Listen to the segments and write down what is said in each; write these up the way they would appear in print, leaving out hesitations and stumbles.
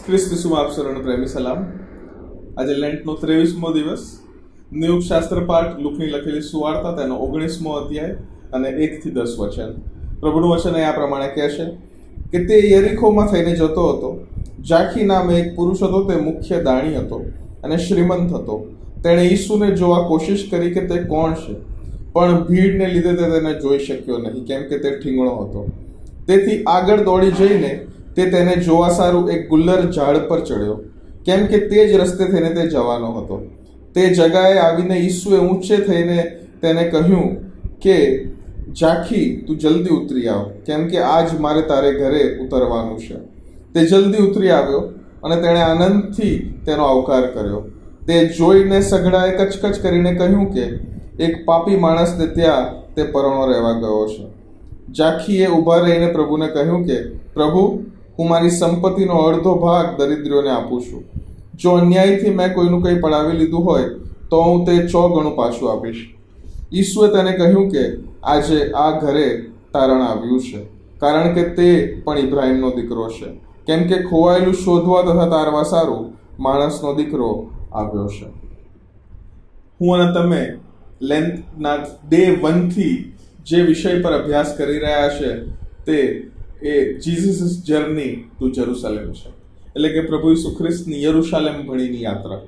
ખ્રિસ્ત ઈસુમાં આપ સર્વને પ્રેમી સલામ. આજે લેન્ટનો 23મો દિવસ. નિયુક્ત શાસ્ત્ર પાઠ લુકની લખેલી સુવાર્તા તેનો 19મો અધ્યાય અને 1 થી 10 વચન. પ્રભુનું વચન આ પ્રમાણે કહે છે કે તે યરીખોમાં થઈને જતો હતો. જાખી નામે એક પુરુષ હતો, તે મુખ્ય દાણી હતો અને શ્રીમંત હતો. તેણે ઈસુને જોવા કોશિશ કરી કે તે કોણ છે, પણ ભીડને લીધે તે તેને જોઈ શક્યો નહીં, કેમ કે તે ઠીંગણો હતો. તેથી આગળ દોડી જઈને તે તેને જોવા સારું એક ગુલ્લર ઝાડ પર ચડ્યો, કેમ કે તે જ રસ્તે થઈને તે જવાનો હતો. તે જગાએ આવીને ઈસુએ ઊંચે થઈને તેને કહ્યું કે જાખી, તું જલ્દી ઉતરી આવ, કેમ કે આજ મારે તારે ઘરે ઉતરવાનું છે. તે જલ્દી ઉતરી આવ્યો અને તેણે આનંદથી તેનો આવકાર કર્યો. તે જોઈને સઘળાએ કચકચ કરીને કહ્યું કે એક પાપી માણસને ત્યાં તે પરોણો રહેવા ગયો છે. જાખીએ ઊભા રહીને પ્રભુને કહ્યું કે પ્રભુ, હું મારી સંપત્તિનો અડધો ભાગ દરિદ્રોને આપું છું. જો અન્યાયથી મેં કોઈનું કંઈ પડાવી લીધું હોય તો હું તે 100 ગણું પાછું આપીશ. ઈસુએ તેને કહ્યું કે આજે આ ઘરે તારણ આવ્યું છે, કારણ કે તે પણ ઇબ્રાહીમનો દીકરો છે, કેમ કે ખોવાયેલું શોધવા તથા તારવા સારું માણસનો દીકરો આવ્યો છે. હું અને તમે લેન્થના ડે 1 થી જે વિષય પર અભ્યાસ કરી રહ્યા છે તે જીસસ જર્ની ટુ જેરુસલેમ છે, એટલે કે પ્રભુ ઈસુ ખ્રિસ્તની યરુશાલેમ ભણીની યાત્રા.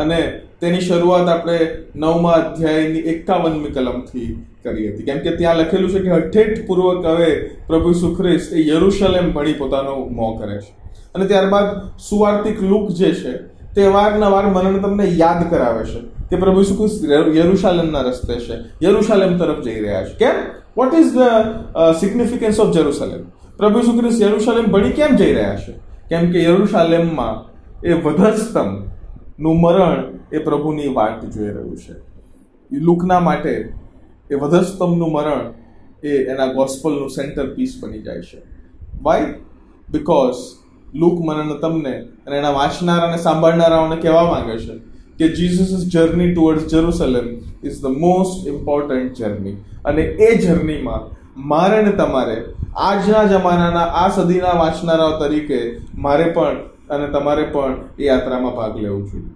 અને તેની શરૂઆત આપણે 9મા અધ્યાયની 51મી કલમથી કરી હતી, કેમ કે ત્યાં લખેલું છે કે હઠેઠપૂર્વક હવે પ્રભુ ઈસુ ખ્રિસ્ત એ યરુશાલેમ ભણી પોતાનો મોં કરે છે. અને ત્યારબાદ સુવાર્તિક લુક જે છે તે વારંવાર મને તમને યાદ કરાવે છે કે પ્રભુ ઈસુ ખ્રિસ્ત યરુશાલેમના રસ્તે છે, યરુશાલેમ તરફ જઈ રહ્યા છે. કેમ? What is the significance of Jerusalem? પ્રભુ ઈસુ ખ્રિસ્ત યરુશાલેમ ભણી કેમ જઈ રહ્યા છે? કેમ કે યરુશાલેમમાં એ વધસ્તંભનું મરણ એ પ્રભુની વાટ જોઈ રહ્યું છે. લુકના માટે એ વધસ્તંભનું મરણ એ એના ગોસ્પલનું સેન્ટર પીસ બની જાય છે. વાય? બિકોઝ લુક મને તમને અને એના વાંચનારા અને સાંભળનારાઓને કહેવા માંગે છે કે Jesus journey towards Jerusalem is the most important journey. અને એ જર્નીમાં મારે ને તમારે આજના જમાનાના આ સદીના વાંચનારાઓ તરીકે મારે પણ અને તમારે પણ એ યાત્રામાં ભાગ લેવો જોઈએ.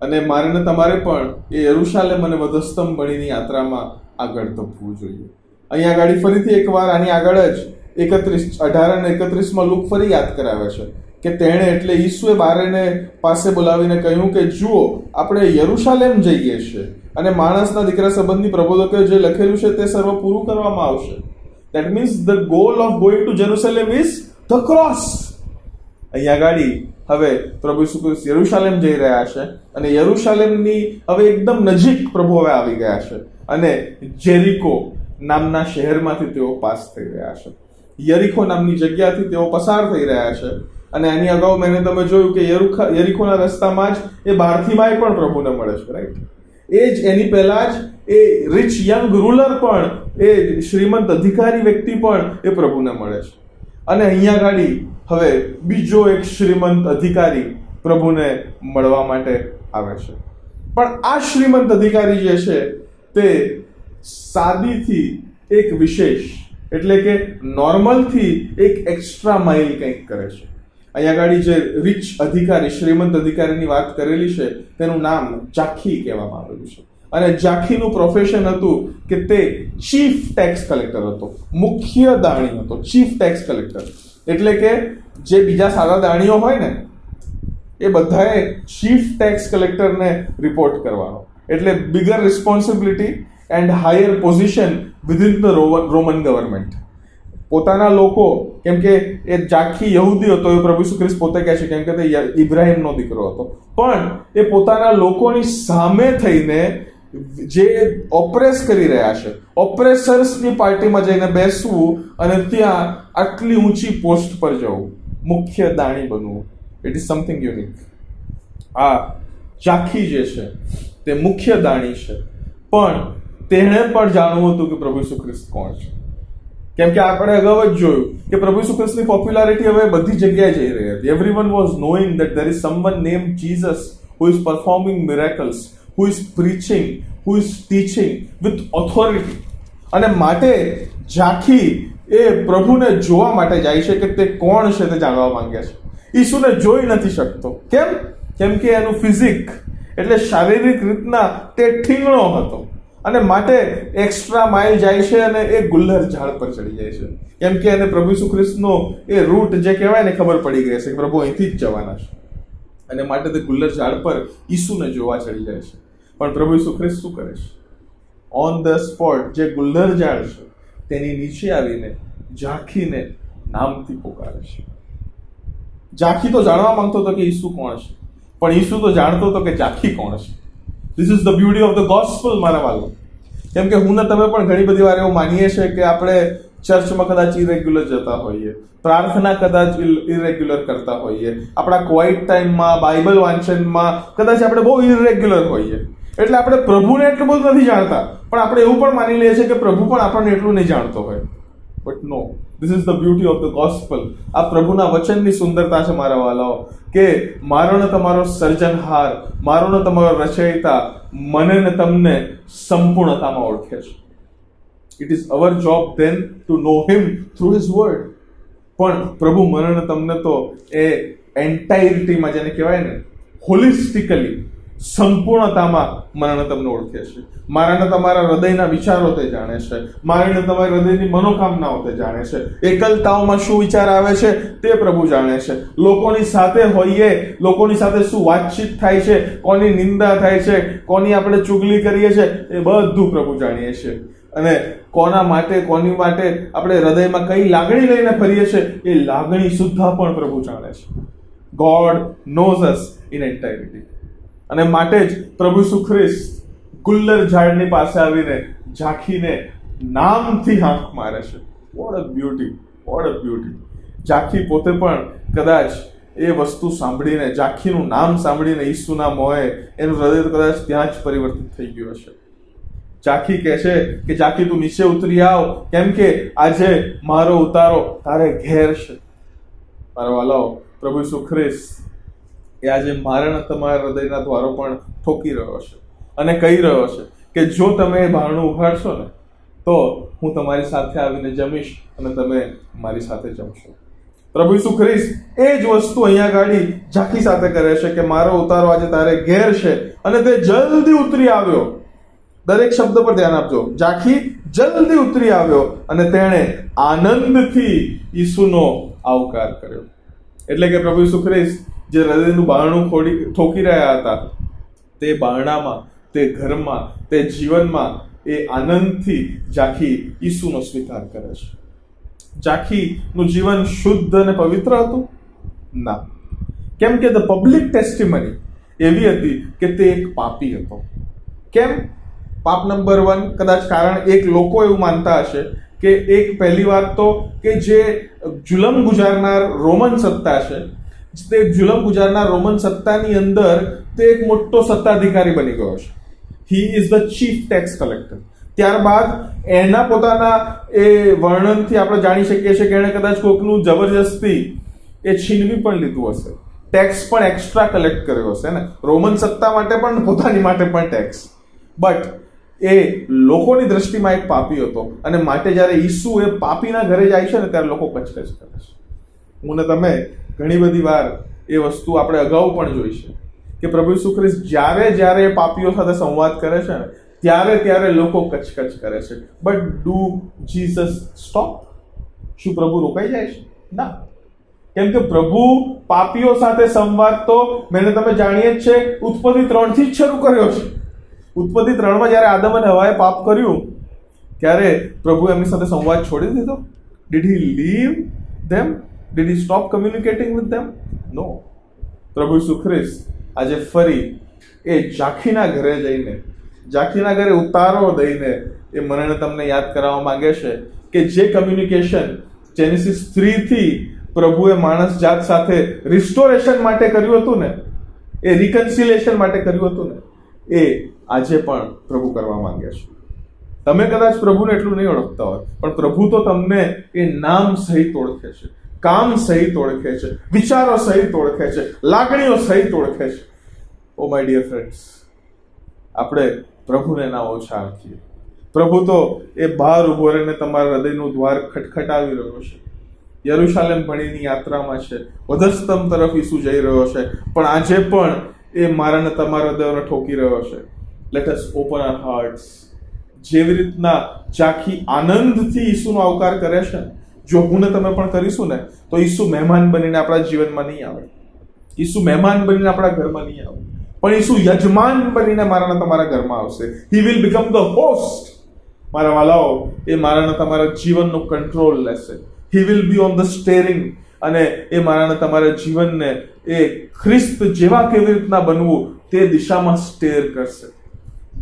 અને મારે ને તમારે પણ એ યરુશાલેમ અને વધસ્તંભ ભણીની યાત્રામાં આગળ ધપવું જોઈએ. અહીંયા આગળ ફરીથી એકવાર આની આગળ જ 18 અને 31માં લુક ફરી યાદ કરાવે છે કે તેણે એટલે ઈસુએ બારેને પાસે બોલાવીને કહ્યું કે જુઓ, આપણે યરુશાલેમ જઈએ છીએ અને માણસના દીકરા સંબંધી પ્રબોધકે જે લખેલું છે તે સર્વ પૂરું કરવામાં આવશે. That means the goal of going to Jerusalem is the cross. અહીંયા ગાડી હવે પ્રભુ ઈસુ ખ્રિસ્ત યરુશાલેમ જઈ રહ્યા છે અને યરુશાલેમની હવે એકદમ નજીક પ્રભુ હવે આવી ગયા છે અને જેરિકો નામના શહેરમાંથી તેઓ પાસ થઈ રહ્યા છે. યરીખો નામની જગ્યાથી તેઓ પસાર થઈ રહ્યા છે. અને આની અગાઉ મેં તમે જોયું કે યરીખોના રસ્તામાં જ એ બારથીમાય પણ પ્રભુને મળે છે, રાઈટ? એ જ એની પહેલા જ એ રિચ યંગ રૂલર પણ, એ શ્રીમંત અધિકારી વ્યક્તિ પણ એ પ્રભુને મળે છે. અને અહીંયા ગાડી હવે બીજો એક શ્રીમંત અધિકારી પ્રભુને મળવા માટે આવે છે. પણ આ શ્રીમંત અધિકારી જે છે તે સાદીથી એક વિશેષ, એટલે કે નોર્મલથી એક એક્સ્ટ્રા માઇલ કંઈક કરે છે. અહીંયા ગાડી જે રિચ અધિકારી, શ્રીમંત અધિકારીની વાત કરેલી છે તેનું નામ જાખી કહેવામાં આવેલું છે. અને જાખીનું પ્રોફેશન હતું કે તે ચીફ ટેક્સ કલેક્ટર હતો, મુખ્ય દાણી હતો, ચીફ ટેક્સ કલેક્ટર. એટલે કે જે બીજા સાદા દાણીઓ હોય ને એ બધાએ ચીફ ટેક્સ કલેક્ટરને રિપોર્ટ કરવાનો, એટલે bigger responsibility and higher position within the Roman government. પોતાના લોકો, કેમ કે એ જાખી યહૂદી હતો, એ પ્રભુ ઈસુ ખ્રિસ્ત પોતે કહે છે, કેમ કે તે ઇબ્રાહીમનો દીકરો હતો, પણ એ પોતાના લોકોની સામે થઈને જે ઓપ્રેસ કરી રહ્યા છે, ઓપ્રેસર્સની પાર્ટીમાં જઈને બેસવું અને ત્યાં આટલી ઊંચી પોસ્ટ પર જવું, મુખ્ય દાણી બનવું, ઇટ ઇઝ સમથિંગ યુનિક. આ જાખી જે છે તે મુખ્ય દાણી છે, પણ તેણે પણ જાણવું હતું કે પ્રભુ ઈસુ ખ્રિસ્ત કોણ છે. કેમ કે આપણે અગાઉ જ જોયું કે પ્રભુ ઈસુ ખ્રિસ્તની પોપ્યુલારિટી હવે બધી જગ્યાએ જઈ રહી હતી. Everyone was knowing that there is someone named Jesus who is performing miracles, who is preaching, who is teaching with authority. અને માટે જાખી એ પ્રભુને જોવા માટે જાય છે કે તે કોણ છે તે જાણવા માંગે છે. ઈસુને જોઈ નથી શકતો. કેમ કે એનું ફિઝિક એટલે શારીરિક રીતના તે ઠીંગણો હતો અને માટે એક્સ્ટ્રા માઇલ જાય છે અને એ ગુલ્લર ઝાડ પર ચડી જાય છે. કેમ કે એને પ્રભુ ઈસુ ખ્રિસ્તનો એ રૂટ જે કહેવાય ને ખબર પડી ગઈ છે કે પ્રભુ અહીંથી જ જવાના છે, અને માટે તે ગુલ્લર ઝાડ પર ઈસુને જોવા ચડી જાય છે. પણ પ્રભુ ઈસુ ખ્રિસ્ત શું કરે છે? ઓન ધ સ્પોટ જે ગુલ્લર ઝાડ છે તેની નીચે આવીને ઝાંખીને નામથી પોકારે છે. ઝાંખી તો જાણવા માંગતો હતો કે ઈસુ કોણ છે, પણ ઈસુ તો જાણતો હતો કે ઝાંખી કોણ છે. This is the beauty of the gospel મારા વાલો. કેમ કે હું ને તમે પણ ઘણી બધી વાર એવું માનીએ છીએ કે આપણે ચર્ચમાં કદાચ ઇરેગ્યુલર જતા હોઈએ, પ્રાર્થના કદાચ ઇરેગ્યુલર કરતા હોઈએ, આપણા ક્વાઇટ ટાઈમમાં બાઇબલ વાંચનમાં કદાચ આપણે બહુ ઇરેગ્યુલર હોઈએ, એટલે આપણે પ્રભુને એટલું બધું નથી જાણતા, પણ આપણે એવું પણ માની લઈએ છીએ કે પ્રભુ પણ આપણને એટલું નહીં જાણતો હોય. But no, this is the beauty of the gospel. આ પ્રભુના વચનની સુંદરતા છે મારા વાલાઓ, કે મારો ને તમારો સર્જનહાર, મારો ને તમારો રચયિતા મને ને તમને સંપૂર્ણતામાં ઓળખે છે. It is our job then to know him through his word. પણ પ્રભુ મને ને તમને તો એ એન્ટાયરિટીમાં જેને કહેવાય ને હોલિસ્ટિકલી સંપૂર્ણતામાં મને ને તમને ઓળખે છે. મારા ને તમારા હૃદયના વિચારો તે જાણે છે, મારી ને તમારી હૃદયની મનોકામનાઓ તે જાણે છે, એકલતાઓમાં શું વિચાર આવે છે તે પ્રભુ જાણે છે, લોકોની સાથે હોઈએ, લોકોની સાથે શું વાતચીત થાય છે, કોની નિંદા થાય છે, કોની આપણે ચુગલી કરીએ છીએ, એ બધું પ્રભુ જાણીએ છીએ. અને કોના માટે કોની માટે આપણે હૃદયમાં કઈ લાગણી લઈને ફરીએ છીએ એ લાગણી સુદ્ધા પણ પ્રભુ જાણે છે. God knows us in entirety. અને માટે જ પ્રભુ ઈસુ ખ્રિસ્ત ગુલ્લર ઝાડની પાસે આવીને ઝાંખીને નામથી હાંક મારે છે. What a beauty, what a beauty. ઝાંખી પોતે પણ કદાચ એ વસ્તુ સાંભળીને, ઝાંખીનું નામ સાંભળીને ઈસુના મોએ એનું હૃદય કદાચ ત્યાં જ પરિવર્તિત થઈ ગયું હશે. ઝાંખી કહે છે કે ઝાંખી તું નીચે ઉતરી આવ, કેમ કે આજે મારો ઉતારો તારે ઘેર છે. મારા વાલાઓ, પ્રભુ ઈસુ ખ્રિસ્ત એ આજે મારા તમારા હૃદયના દ્વારો પણ ઠોકી રહ્યો છે અને કહી રહ્યો છે કે જો તમે એ બારણું ઉઘાડશો ને તો હું તમારી સાથે આવીને જમીશ અને તમે મારી સાથે જમશો. પ્રભુ ઈસુ ખ્રિસ્ત એ જ વસ્તુ અહીંયા ગાડી ઝાંખી સાથે કરે છે કે મારો ઉતારો આજે તારે ઘેર છે, અને તે જલ્દી ઉતરી આવ્યો. દરેક શબ્દ પર ધ્યાન આપજો. ઝાંખી જલ્દી ઉતરી આવ્યો અને તેણે આનંદથી ઈસુનો આવકાર કર્યો. એટલે કે પ્રભુ ઈસુ ખ્રિસ્ત જે હૃદયનું બારણું ઠોકી રહ્યા હતા, તે બારણામાં, તે ઘરમાં, તે જીવનમાં એ આનંદથી ઝાંખી ઈસુનો સ્વીકાર કરે છે. ઝાંખીનું જીવન શુદ્ધ અને પવિત્ર હતું? ના. કેમ કે ધ પબ્લિક ટેસ્ટિમની એવી હતી કે તે એક પાપી હતો. કેમ? પાપ નંબર 1 કદાચ કારણ એક લોકો એવું માનતા હશે કે એક પહેલી વાત તો કે જે જુલમ ગુજારનાર રોમન સત્તા છે, તે જુલમ ગુજારનાર રોમન સત્તાની અંદર તે એક મોટો સત્તાધિકારી બની ગયો છે. He is the chief tax collector. ત્યારબાદ એના પોતાના એ વર્ણનથી આપણે જાણી શકીએ છીએ કે એણે કદાચ કોકનું જબરજસ્તી એ છીનવી પણ લીધું હશે, ટેક્સ પણ એક્સ્ટ્રા કલેક્ટ કર્યો હશે ને. રોમન સત્તા માટે પણ પોતાની માટે પણ ટેક્સ. બટ એ લોકોની દ્રષ્ટિમાં એક પાપી હતો, અને માટે જ્યારે ઈસુ એ પાપીના ઘરે જાય છે ને ત્યારે લોકો કચકચ કરે છે. હું ને તમે ઘણી બધી વાર એ વસ્તુ આપણે અગાઉ પણ જોઈ છે કે પ્રભુ ઈસુ ખ્રિસ્ત જ્યારે પાપીઓ સાથે સંવાદ કરે છે ને ત્યારે લોકો કચકચ કરે છે. But do Jesus stop? શું પ્રભુ રોકાઈ જાય છે? ના. કેમ કે પ્રભુ પાપીઓ સાથે સંવાદ તો મેને તમે જાણીએ જ છે ઉત્પત્તિ 3 થી જ શરૂ કર્યો છે. ઉત્પત્તિ 3 જયારે આદમ અને હવાએ પાપ કર્યું ત્યારે પ્રભુ એમની સાથે સંવાદ છોડી દીધો? Did he leave them? Did he stop communicating with them? No. પ્રભુ ઈસુ ખ્રિસ્ત આજે ફરી એ ઝાંખીના ઘરે જઈને, ઝાંખીના ઘરે ઉતારો દઈને એ મને તમને યાદ કરાવવા માંગે છે કે જે કમ્યુનિકેશન જેનેસિસ 3 થી પ્રભુએ માણસ જાત સાથે રિસ્ટોરેશન માટે કર્યું હતું ને, એ રિકન્સિલેશન માટે કર્યું હતું ને, એ આજે પણ પ્રભુ કરવા માંગે છે. તમે કદાચ પ્રભુને એટલું નહીં ઓળખતા હોય, પણ પ્રભુ તો તમને એ નામ સહિત ઓળખે છે, કામ સહિત ઓળખે છે, વિચારો સહિત ઓળખે છે, લાગણીઓ સહિત ઓળખે છે. ઓ માય ડિયર ફ્રેન્ડ્સ, આપણે પ્રભુને ના ઓછા આંકીએ. પ્રભુ તો એ બહાર ઉભો રહીને તમારા હૃદયનું દ્વાર ખટખટાવી રહ્યો છે. યરુશાલેમ ભણીની યાત્રામાં છે, વધસ્તંભ તરફ ઈસુ જઈ રહ્યો છે, પણ આજે પણ એ મારા ને તમારા હૃદયોને ઠોકી રહ્યો છે. Let us open our hearts. જેવી રીતના ઝાંખી આનંદથી ઈસુનો આવકાર કરે છે, જો હું ને તમે પણ કરીશું ને, તો ઈસુ મહેમાન બનીને આપણા જીવનમાં નહીં આવે. ઈસુ મહેમાન બનીને આપણા ઘરમાં નહીં આવે, પણ ઈસુ યજમાન બનીને મારા ને તમારા ઘરમાં આવશે. He will become the host. મારા વાલાઓ, એ મારા ને તમારા જીવનનો કંટ્રોલ લેશે. He will be on the steering, અને એ મારા ને તમારા જીવનને એ ખ્રિસ્ત જેવા કેવી રીતના બનવું તે દિશામાં સ્ટેર કરશે.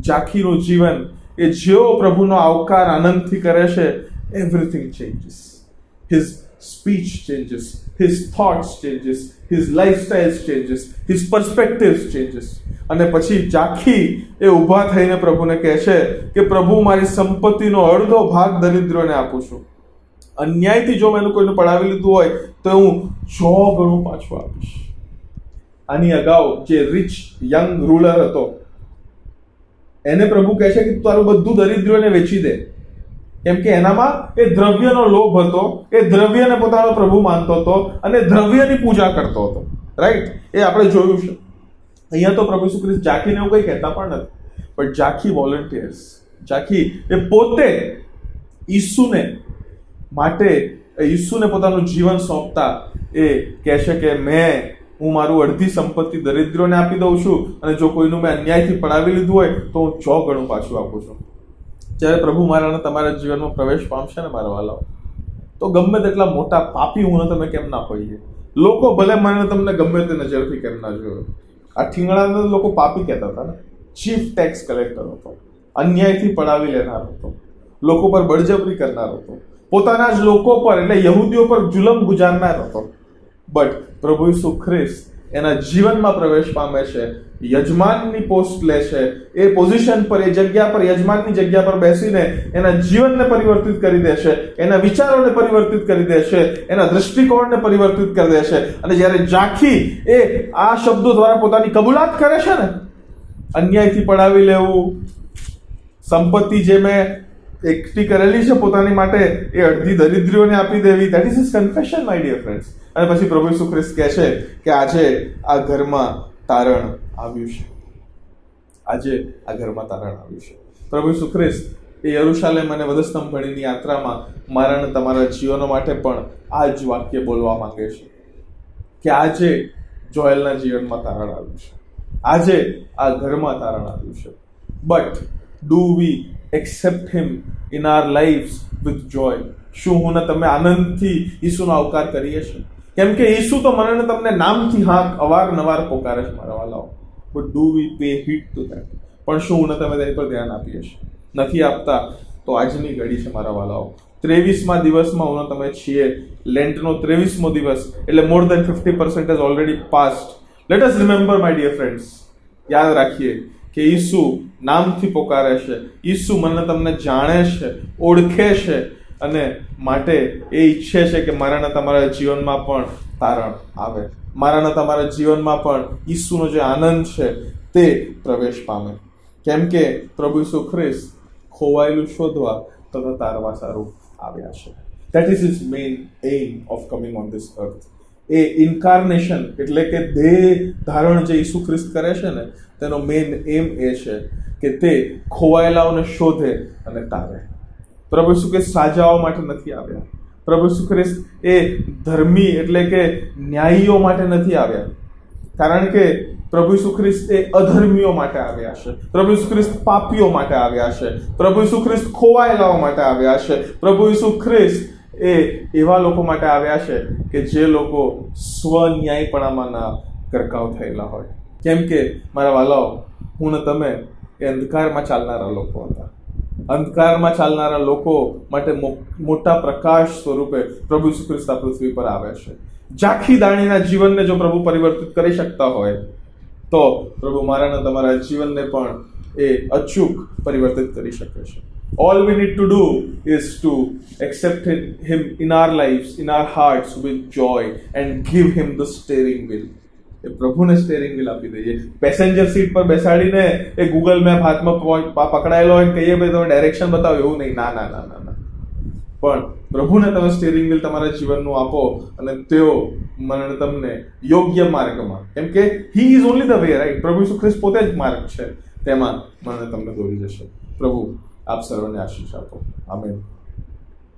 ઝાંખીનું જીવન એ જેવો પ્રભુનો આવકાર આનંદથી કરે છે, everything changes. His speech changes, his thoughts changes, his lifestyle changes, his perspectives changes. અને પછી ઝાંખી એ ઊભા થઈને પ્રભુને કહે છે કે પ્રભુ, મારી સંપત્તિનો અડધો ભાગ દરિદ્રોને આપું છું. અન્યાયથી જો મેં કોઈનું પડાવી લીધું હોય તો હું 100 ગણું પાછું આપીશ. આની અગાઉ જે રિચ યંગ રૂલર હતો, એને પ્રભુ કહે છે કે તારું બધું દરિદ્રોને વેચી દે, કેમ કે એનામાં એ દ્રવ્યનો લોભ હતો, એ દ્રવ્યને પોતાનો પ્રભુ માનતો હતો અને દ્રવ્યની પૂજા કરતો હતો. રાઈટ? એ આપણે જોયું છે. અહીંયા તો પ્રભુ ઈસુ ખ્રિસ્ત ઝાંખીને એવું કંઈ કહેતા પણ નથી, પણ ઝાંખી વોલન્ટિયર્સ. ઝાંખી એ પોતે ઈસુને માટે, ઈસુને પોતાનું જીવન સોંપતા એ કહે છે કે હું મારું અડધી સંપત્તિ દરિદ્રોને આપી દઉં છું, અને જો કોઈનું મેં અન્યાયથી પડાવી લીધું હોય તો હું 100 ગણું પાછું આપું છું. જ્યારે પ્રભુ મારા તમારા જીવનમાં પ્રવેશ પામશે ને મારા વાલાઓ, તો ગમે તેટલા મોટા પાપી હું તમે કેમ ના હોઈએ, લોકો ભલે મને તમને ગમે તે નજરથી કેમ ના જોયો. આ ઠીંગણાને લોકો પાપી કહેતા હતા ને. ચીફ ટેક્સ કલેક્ટર હતો, અન્યાયથી પડાવી લેનાર હતો, લોકો પર બળજબરી કરનાર હતો, પોતાના જ લોકો પર એટલે યહૂદીઓ પર જુલમ ગુજારનાર હતો. બટ પ્રભુ ઈસુ ખ્રિસ્ત એના જીવનમાં પ્રવેશ પામે છે, યજમાનની પોસ્ટ લે છે, એ પોઝિશન પર, એ જગ્યા પર, યજમાનની જગ્યા પર બેસીને એના જીવનને પરિવર્તિત કરી દે છે, એના વિચારોને પરિવર્તિત કરી દે છે, એના દૃષ્ટિકોણને પરિવર્તિત કરી દે છે. અને જ્યારે ઝાંખી એ આ શબ્દો દ્વારા પોતાની કબૂલાત કરે છે ને, અન્યાયથી પડાવી લેવું, સંપત્તિ જે મેં એકઠી કરેલી છે પોતાની માટે એ અડધી દરિદ્રીઓને આપી દેવી, that is his confession, my dear friends. અને પછી પ્રભુ ઈસુ ખ્રિસ્ત કહે છે કે આજે આ ઘરમાં તારણ આવ્યું છે. આજે આ ઘરમાં તારણ આવ્યું છે. પ્રભુ ઈસુ ખ્રિસ્ત એ યરુશાલેમ અને વધસ્તંભ ભણીની યાત્રામાં મારા અને તમારા જીવનો માટે પણ આ જ વાક્ય બોલવા માંગે છે કે આજે જોએલના જીવનમાં તારણ આવ્યું છે, આજે આ ઘરમાં તારણ આવ્યું છે. But do V accept him in our lifes with જોય? શું હું ને તમે આનંદથી ઈસુનો આવકાર કરીએ છીએ? કેમ કે ઈસુ તો મને ને તમને નામથી અવારનવાર પોકારે છે મારા વાલાઓ. But do we pay heed to that? પણ શું હું ને તમે તેની પર ધ્યાન આપીએ છીએ? નથી આપતા તો આજની ઘડી છે મારા વાલાઓ. 23મા દિવસમાં હું તમે છીએ, લેન્ટનો 23મો દિવસ, એટલે more than 50% is already past. Let us remember my dear friends, યાદ રાખીએ કે ઈસુ નામથી પોકારે છે, ઈસુ મને તમને જાણે છે, ઓળખે છે, અને માટે એ ઈચ્છે છે કે મારાના તમારા જીવનમાં પણ તારણ આવે, મારાના તમારા જીવનમાં પણ ઈસુનો જે આનંદ છે તે પ્રવેશ પામે. કેમ કે પ્રભુ ઈસુ ખ્રિસ્ત ખોવાયેલું શોધવા તથા તારવા સારું આવ્યા છે. That is his main aim of coming on this earth. એ ઇન્કાર્નેશન એટલે કે દેહ ધારણ જે ઈસુ ખ્રિસ્ત કરે છે ને, તેનો મેઇન એમ એ છે કે તે ખોવાયેલાઓને શોધે અને તારે. પ્રભુ ઈસુ ખ્રિસ્ત સાજાઓ માટે નથી આવ્યા. પ્રભુ ઈસુ ખ્રિસ્ત એ ધર્મી એટલે કે ન્યાયીઓ માટે નથી આવ્યા, કારણ કે પ્રભુ ઈસુ ખ્રિસ્ત એ અધર્મીઓ માટે આવ્યા છે. પ્રભુ ઈસુ ખ્રિસ્ત પાપીઓ માટે આવ્યા છે. પ્રભુ ઈસુ ખ્રિસ્ત ખોવાયેલાઓ માટે આવ્યા છે. પ્રભુ ઈસુ ખ્રિસ્ત એ એવા લોકો માટે આવ્યા છે કે જે લોકો સ્વન્યાયપણામાં ના ગરકાવ થયેલા હોય. કેમ કે મારા વાલાઓ, હું ને તમે એ અંધકારમાં ચાલનારા લોકો હતા. અંધકારમાં ચાલનારા લોકો માટે મોટા પ્રકાશ સ્વરૂપે પ્રભુ ઈસુ ખ્રિસ્ત આ પૃથ્વી પર આવે છે. ઝાંખી દાણીના જીવનને જો પ્રભુ પરિવર્તિત કરી શકતા હોય તો પ્રભુ મારાના તમારા જીવનને પણ એ અચૂક પરિવર્તિત કરી શકે છે. All we need to do is to accept him in our lives, in our hearts with joy and give him the steering wheel. એ પ્રભુને સ્ટેરિંગ વ્હીલ આપી દઈએ. પેસેન્જર સીટ પર બેસાડીને એ ગૂગલ મેપ હાથમાં પકડાયેલો હોય કહીએ ભાઈ તમે ડાયરેક્શન બતાવો, એવું નહીં. ના ના ના ના ના. પણ પ્રભુને તમે સ્ટીરિંગ વ્હીલ તમારા જીવનનું આપો અને તેઓ મને તમને યોગ્ય માર્ગમાં, કેમ કે he is only the way, right? પ્રભુ ઈસુ ખ્રિસ્ત પોતે જ માર્ગ છે, તેમાં મને તમને દોરી જશે. પ્રભુ આપ સર્વને આશીષ આપો. આમેન.